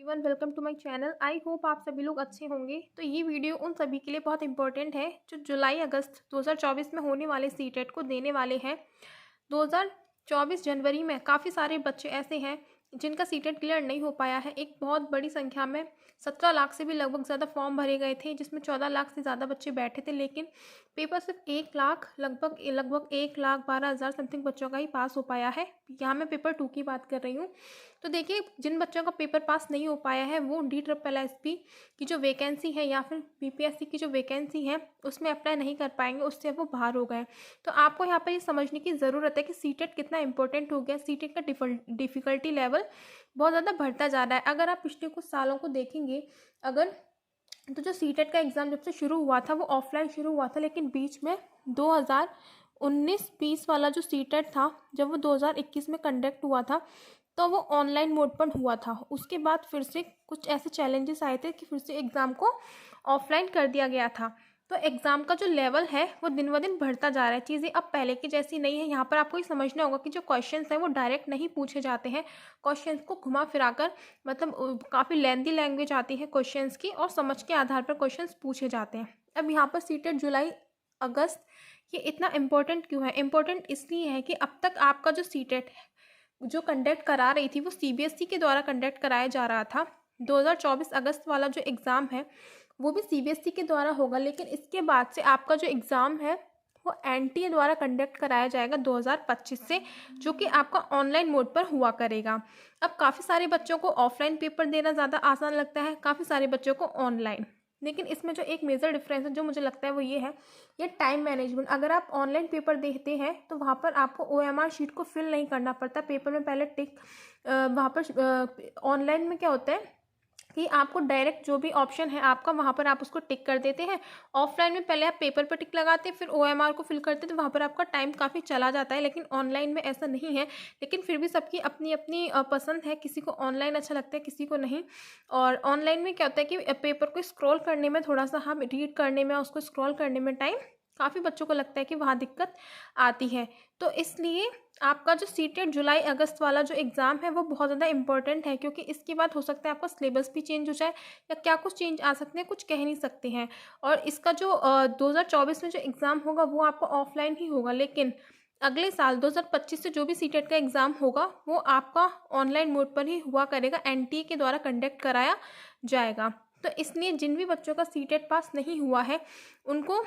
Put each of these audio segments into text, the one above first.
Everyone, welcome to my channel. I hope आप सभी लोग अच्छे होंगे। तो ये वीडियो उन सभी के लिए बहुत इंपॉर्टेंट है जो जुलाई अगस्त 2024 में होने वाले सीटेट को देने वाले हैं। 2024 जनवरी में काफ़ी सारे बच्चे ऐसे हैं जिनका सीटेट क्लियर नहीं हो पाया है। एक बहुत बड़ी संख्या में 17 लाख से भी लगभग ज़्यादा फॉर्म भरे गए थे, जिसमें 14 लाख से ज़्यादा बच्चे बैठे थे, लेकिन पेपर सिर्फ 1 लाख लगभग 1,12,000 समथिंग बच्चों का ही पास हो पाया है। यहाँ मैं पेपर 2 की बात कर रही हूँ। तो देखिए, जिन बच्चों का पेपर पास नहीं हो पाया है वो DSSP की जो वैकेंसी है या फिर BPSC की जो वैकेंसी है उसमें अप्लाई नहीं कर पाएंगे, उससे वो बाहर हो गए। तो आपको यहाँ पर ये समझने की ज़रूरत है कि सीटेट कितना इंपॉर्टेंट हो गया। सीटेट का डिफ़िकल्टी लेवल बहुत ज़्यादा बढ़ता जा रहा है। अगर आप पिछले कुछ सालों को देखेंगे तो जो सीटेट का एग्ज़ाम जब से शुरू हुआ था वो ऑफलाइन शुरू हुआ था, लेकिन बीच में 2019-20 वाला जो सीटेट था, जब वो 2021 में कंडक्ट हुआ था तो वो ऑनलाइन मोड पर हुआ था। उसके बाद फिर से कुछ ऐसे चैलेंजेस आए थे कि फिर से एग्ज़ाम को ऑफलाइन कर दिया गया था। तो एग्ज़ाम का जो लेवल है वो दिन ब दिन बढ़ता जा रहा है। चीज़ें अब पहले की जैसी नहीं है। यहाँ पर आपको ये समझना होगा कि जो क्वेश्चंस हैं वो डायरेक्ट नहीं पूछे जाते हैं। क्वेश्चंस को घुमा फिरा कर, मतलब काफ़ी लेंथी लैंग्वेज आती है क्वेश्चंस की, और समझ के आधार पर क्वेश्चंस पूछे जाते हैं। अब यहाँ पर सीटेट जुलाई अगस्त ये इतना इम्पोर्टेंट क्यों है? इम्पोर्टेंट इसलिए है कि अब तक आपका जो सीटेट है जो कंडक्ट करा रही थी वो CBSE के द्वारा कंडक्ट कराया जा रहा था। 2024 अगस्त वाला जो एग्ज़ाम है वो भी CBSE के द्वारा होगा, लेकिन इसके बाद से आपका जो एग्ज़ाम है वो NTA द्वारा कंडक्ट कराया जाएगा 2025 से, जो कि आपका ऑनलाइन मोड पर हुआ करेगा। अब काफ़ी सारे बच्चों को ऑफलाइन पेपर देना ज़्यादा आसान लगता है, काफ़ी सारे बच्चों को ऑनलाइन। लेकिन इसमें जो एक मेजर डिफरेंस है जो मुझे लगता है वो ये है, ये टाइम मैनेजमेंट। अगर आप ऑनलाइन पेपर देते हैं तो वहाँ पर आपको OMR शीट को फिल नहीं करना पड़ता। पेपर में पहले टिक वहाँ पर ऑनलाइन में क्या होता है कि आपको डायरेक्ट जो भी ऑप्शन है आपका वहाँ पर आप उसको टिक कर देते हैं। ऑफलाइन में पहले आप पेपर पर टिक लगाते हैं, फिर OMR को फिल करते हैं, तो वहाँ पर आपका टाइम काफ़ी चला जाता है। लेकिन ऑनलाइन में ऐसा नहीं है। लेकिन फिर भी सबकी अपनी अपनी पसंद है, किसी को ऑनलाइन अच्छा लगता है, किसी को नहीं। और ऑनलाइन में क्या होता है कि पेपर को स्क्रॉल करने में थोड़ा सा, हम रीड करने में, उसको स्क्रॉल करने में टाइम काफ़ी बच्चों को लगता है कि वहाँ दिक्कत आती है। तो इसलिए आपका जो सीटेट जुलाई अगस्त वाला जो एग्ज़ाम है वो बहुत ज़्यादा इंपॉर्टेंट है, क्योंकि इसके बाद हो सकता है आपका सिलेबस भी चेंज हो जाए या क्या कुछ चेंज आ सकते हैं, कुछ कह नहीं सकते हैं। और इसका जो 2024 में जो एग्ज़ाम होगा वो आपका ऑफलाइन ही होगा, लेकिन अगले साल 2025 से जो भी सीटेट का एग्ज़ाम होगा वो आपका ऑनलाइन मोड पर ही हुआ करेगा, NTA के द्वारा कंडक्ट कराया जाएगा। तो इसलिए जिन भी बच्चों का सीटेट पास नहीं हुआ है उनको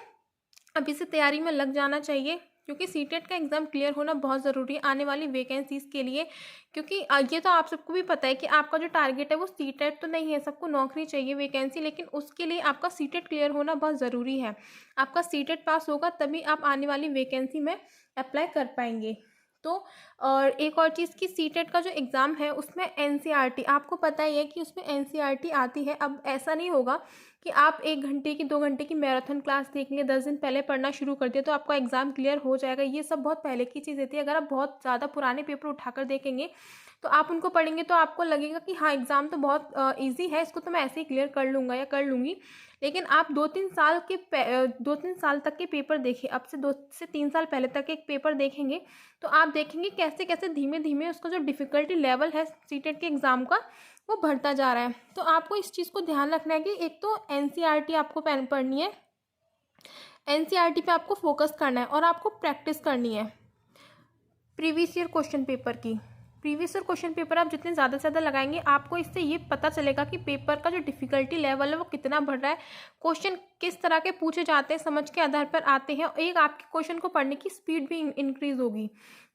अभी से तैयारी में लग जाना चाहिए, क्योंकि सीटेट का एग्ज़ाम क्लियर होना बहुत ज़रूरी है आने वाली वैकेंसीज़ के लिए। क्योंकि ये तो आप सबको भी पता है कि आपका जो टारगेट है वो सीटेट तो नहीं है, सबको नौकरी चाहिए, वैकेंसी, लेकिन उसके लिए आपका सीटेट क्लियर होना बहुत ज़रूरी है। आपका सीटेट पास होगा तभी आप आने वाली वैकेंसी में अप्लाई कर पाएंगे। तो और एक और चीज़ कि सीटेट का जो एग्ज़ाम है उसमें NCERT, आपको पता ही है कि उसमें NCERT आती है। अब ऐसा नहीं होगा कि आप 1 घंटे की 2 घंटे की मैराथन क्लास देख लिए, 10 दिन पहले पढ़ना शुरू कर दिया तो आपका एग्ज़ाम क्लियर हो जाएगा। ये सब बहुत पहले की चीज़ रहती है। अगर आप बहुत ज़्यादा पुराने पेपर उठाकर देखेंगे तो आप उनको पढ़ेंगे तो आपको लगेगा कि हाँ, एग्ज़ाम तो बहुत ईजी है, इसको तो मैं ऐसे ही क्लियर कर लूँगा या कर लूँगी। लेकिन आप 2-3 साल तक के पेपर देखिए, अब से 2 से 3 साल पहले तक एक पेपर देखेंगे तो आप देखेंगे कैसे कैसे धीमे धीमे उसका जो डिफ़िकल्टी लेवल है सीटेट के एग्ज़ाम का वो बढ़ता जा रहा है। तो आपको इस चीज़ को ध्यान रखना है कि एक तो NCERT आपको पढ़नी है, NCERT पे आपको फोकस करना है और आपको प्रैक्टिस करनी है प्रीवियस ईयर क्वेश्चन पेपर की। प्रीवियस ईयर क्वेश्चन पेपर आप जितने ज़्यादा से ज़्यादा लगाएंगे आपको इससे ये पता चलेगा कि पेपर का जो डिफ़िकल्टी लेवल है वो कितना बढ़ रहा है, क्वेश्चन किस तरह के पूछे जाते हैं, समझ के आधार पर आते हैं। एक आपके क्वेश्चन को पढ़ने की स्पीड भी इंक्रीज़ होगी।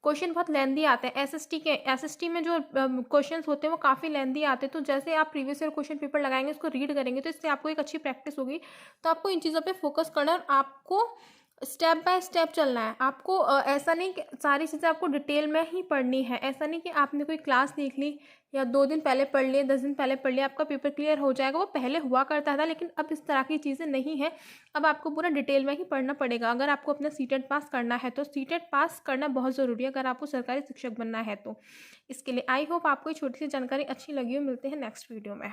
क्वेश्चन बहुत लेंदी आते हैं। SST में जो क्वेश्चन होते हैं वो काफ़ी लेंदी आते हैं। तो जैसे आप प्रीवियस ईयर क्वेश्चन पेपर लगाएंगे, उसको रीड करेंगे, तो इससे आपको एक अच्छी प्रैक्टिस होगी। तो आपको इन चीज़ों पर फोकस करना है और आपको स्टेप बाय स्टेप चलना है। आपको ऐसा नहीं कि सारी चीज़ें आपको डिटेल में ही पढ़नी है। ऐसा नहीं कि आपने कोई क्लास देख ली या 2 दिन पहले पढ़ लिए, 10 दिन पहले पढ़ लिया, आपका पेपर क्लियर हो जाएगा। वो पहले हुआ करता था, लेकिन अब इस तरह की चीज़ें नहीं है। अब आपको पूरा डिटेल में ही पढ़ना पड़ेगा अगर आपको अपना सीटेट पास करना है। तो सीटेट पास करना बहुत ज़रूरी है अगर आपको सरकारी शिक्षक बनना है तो। इसके लिए आई होप आपको ये छोटी सी जानकारी अच्छी लगी हो। मिलते हैं नेक्स्ट वीडियो में।